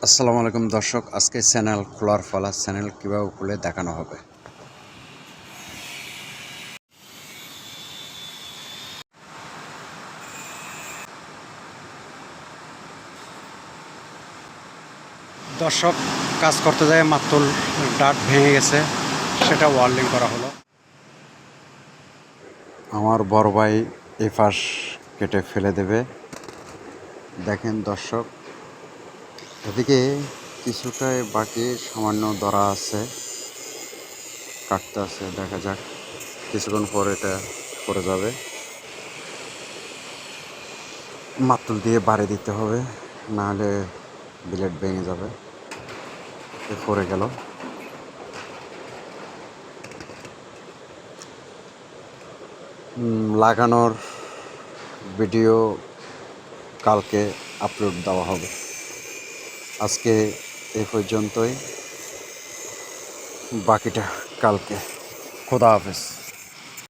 আসসালামু আলাইকুম দর্শক, আজকে চ্যানেল খোলার ফলা চ্যানেল কীভাবে খুলে দেখানো হবে। দর্শক, কাজ করতে যায় মাত্র ডাট ভেঙে গেছে, সেটা ওয়ার্লিং করা হলো। আমার বড় ভাই এই পাশ কেটে ফেলে দেবে। দেখেন দর্শক, এদিকে কিছুটাই বাকি সামান্য ধরা আছে, কাটতে আছে। দেখা যাক, কিছুক্ষণ পর এটা পড়ে যাবে। মাতুল দিয়ে বাড়ি দিতে হবে, নাহলে বিলেট ভেঙে যাবে। পড়ে গেল। লাগানোর ভিডিও কালকে আপলোড দেওয়া হবে। আজকে এই পর্যন্তই, বাকিটা কালকে। খোদা হাফেজ।